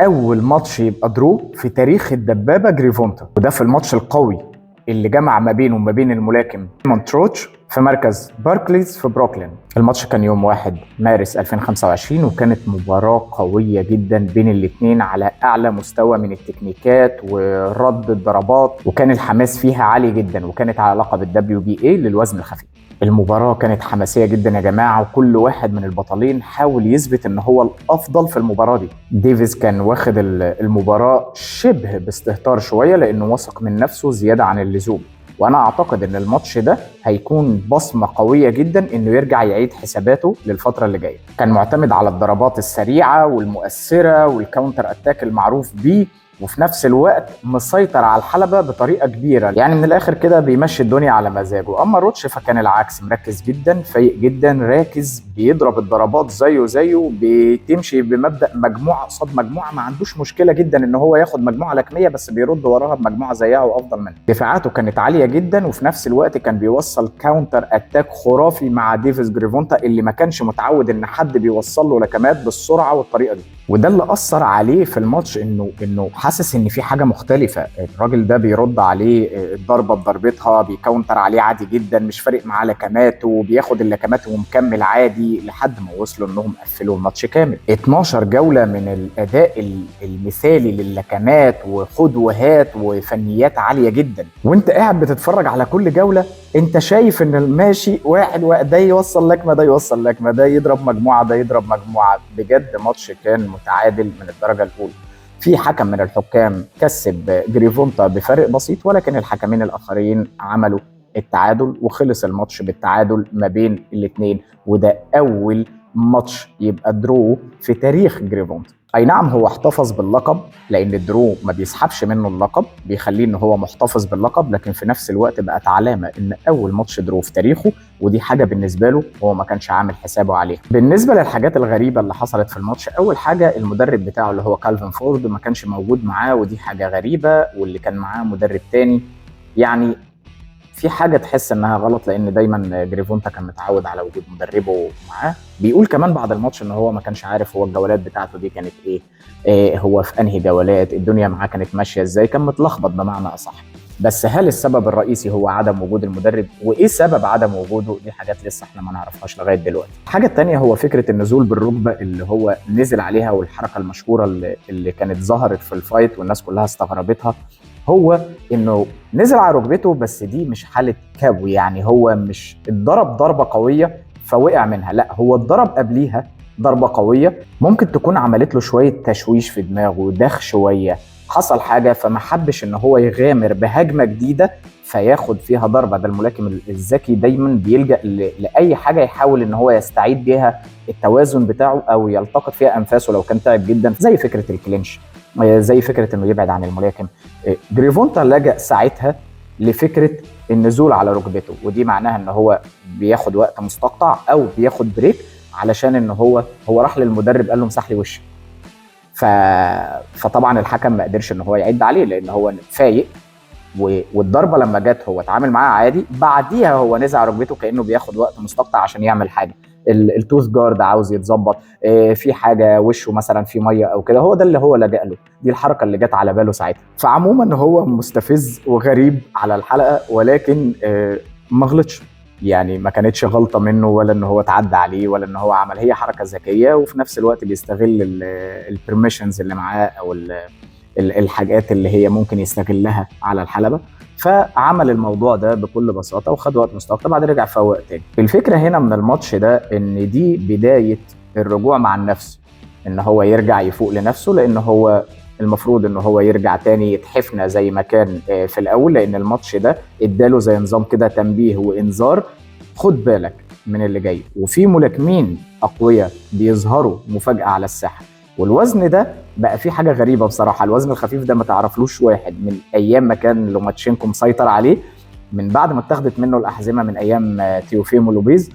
اول ماتش يبقى درو في تاريخ الدبابه جريفونتا، وده في الماتش القوي اللي جمع ما بينه وما بين الملاكم مونتروتش في مركز باركليز في بروكلين. الماتش كان يوم 1 مارس 2025، وكانت مباراة قوية جدا بين الاثنين على أعلى مستوى من التكنيكات ورد الضربات، وكان الحماس فيها عالي جدا، وكانت على لقب WBA للوزن الخفيف. المباراة كانت حماسية جدا يا جماعة، وكل واحد من البطلين حاول يثبت ان هو الافضل في المباراة دي. ديفيز كان واخد المباراة شبه باستهتار شوية لانه واثق من نفسه زيادة عن اللزوم، وانا اعتقد ان الماتش ده هيكون بصمة قوية جدا انه يرجع يعيد حساباته للفترة اللي جاية. كان معتمد على الضربات السريعة والمؤثرة والكاونتر اتاك المعروف بيه، وفي نفس الوقت مسيطر على الحلبة بطريقة كبيرة، يعني من الآخر كده بيمشي الدنيا على مزاجه. أما روتش فكان العكس، مركز جدا، فايق جدا، راكز، بيضرب الضربات زيه بتمشي بمبدأ مجموعة قصاد مجموعة، ما عندوش مشكلة جدا إن هو ياخد مجموعة لكمية، بس بيرد وراها بمجموعة زيها وأفضل منها. دفاعاته كانت عالية جدا، وفي نفس الوقت كان بيوصل كاونتر أتاك خرافي مع ديفيز جريفونتا اللي ما كانش متعود إن حد بيوصل له لكمات بالسرعة والطريقة دي. وده اللي أثر عليه في الماتش، إنه حاسس ان في حاجه مختلفه. الراجل ده بيرد عليه الضربه بضربتها، بيكاونتر عليه عادي جدا، مش فارق معاه لكماته، بياخد اللكمات ومكمل عادي لحد ما وصلوا انهم قفلوا الماتش كامل. 12 جوله من الاداء المثالي للكمات وخد وهات وفنيات عاليه جدا، وانت قاعد بتتفرج على كل جوله انت شايف ان ماشي واحد ده يوصل لكمه، ده يوصل لكمه، ده يضرب مجموعه، ده يضرب مجموعه. بجد ماتش كان متعادل من الدرجه الاولى. في حكم من الحكام كسب جريفونتا بفرق بسيط، ولكن الحكمين الآخرين عملوا التعادل، وخلص الماتش بالتعادل ما بين الاثنين، وده أول ماتش يبقى درو في تاريخ جريفونتا. اي نعم هو احتفظ باللقب، لان الدرو ما بيسحبش منه اللقب، بيخليه ان هو محتفظ باللقب، لكن في نفس الوقت بقت علامه ان اول ماتش درو في تاريخه، ودي حاجه بالنسبه له هو ما كانش عامل حسابه عليها. بالنسبه للحاجات الغريبه اللي حصلت في الماتش، اول حاجه المدرب بتاعه اللي هو كالفين فورد ما كانش موجود معاه، ودي حاجه غريبه، واللي كان معاه مدرب تاني. يعني في حاجه تحس انها غلط، لان دايما جريفونتا كان متعود على وجود مدربه معاه. بيقول كمان بعد الماتش ان هو ما كانش عارف هو الجولات بتاعته دي كانت إيه هو في انهي جولات، الدنيا معاه كانت ماشيه ازاي، كان متلخبط بمعنى اصح. بس هل السبب الرئيسي هو عدم وجود المدرب؟ وايه سبب عدم وجوده؟ دي حاجات لسه احنا ما نعرفهاش لغايه دلوقتي. الحاجه الثانيه هو فكره النزول بالركبه اللي هو نزل عليها، والحركه المشهوره اللي كانت ظهرت في الفايت والناس كلها استغربتها، هو انه نزل على ركبته، بس دي مش حاله كبو، يعني هو مش اتضرب ضربه قويه فوقع منها، لا هو اتضرب قبليها ضربه قويه ممكن تكون عملت له شويه تشويش في دماغه، دخ شويه، حصل حاجه فما حبش ان هو يغامر بهجمه جديده فياخد فيها ضربه. ده الملاكم الذكي دايما بيلجأ لاي حاجه يحاول ان هو يستعيد بيها التوازن بتاعه او يلتقط فيها انفاسه لو كان تعب جدا، زي فكره الكلينش، زي فكره انه يبعد عن الملاكم. جريفونتا لجأ ساعتها لفكره النزول على ركبته، ودي معناها ان هو بياخد وقت مستقطع او بياخد بريك، علشان ان هو راح للمدرب قال له امسح لي وشي. فطبعا الحكم ما قدرش ان هو يعد عليه لان هو فايق، والضربه لما جت هو اتعامل معاها عادي، بعديها هو نزع ركبته كانه بياخد وقت مستقطع عشان يعمل حاجه. التوث جارد عاوز يتظبط، في حاجه وشه مثلا في ميه او كده، هو ده اللي هو لجأ له، دي الحركه اللي جت على باله ساعتها. فعموما هو مستفز وغريب على الحلقه، ولكن ما غلطش، يعني ما كانتش غلطه منه، ولا ان هو اتعدى عليه، ولا ان هو عمل، هي حركه ذكيه، وفي نفس الوقت بيستغل البرميشنز اللي معاه او الحاجات اللي هي ممكن يستغلها على الحلبة، فعمل الموضوع ده بكل بساطة وخد وقت مستقطع، بعد رجع فوق تاني. الفكرة هنا من الماتش ده ان دي بداية الرجوع مع النفس، ان هو يرجع يفوق لنفسه، لان هو المفروض ان هو يرجع تاني يتحفنا زي ما كان في الاول، لان الماتش ده اداله زي نظام كده تنبيه وانذار، خد بالك من اللي جاي. وفي ملاكمين اقوياء بيظهروا مفاجأة على الساحة، والوزن ده بقى فيه حاجه غريبه بصراحه. الوزن الخفيف ده ما تعرفلوش واحد من ايام ما كان لوماتشينكو مسيطر عليه، من بعد ما اتاخدت منه الاحزمه من ايام تيوفيمو لوبيز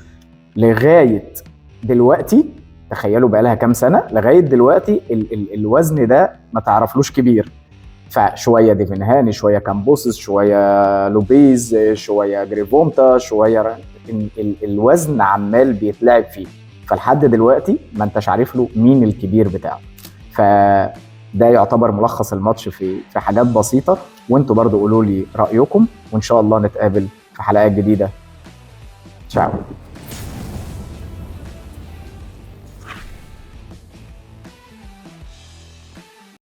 لغايه دلوقتي. تخيلوا بقى لها كام سنه لغايه دلوقتي الوزن ده ما تعرفلوش كبير. فشويه ديفنهاني، شويه كامبوسس، شويه لوبيز، شويه جريفونتا، شويه الوزن عمال بيتلعب فيه، فلحد دلوقتي ما انتش عارف له مين الكبير بتاعه. ده يعتبر ملخص الماتش في حاجات بسيطه، وانتوا برضو قولوا لي رايكم، وان شاء الله نتقابل في حلقات جديده. تشاو.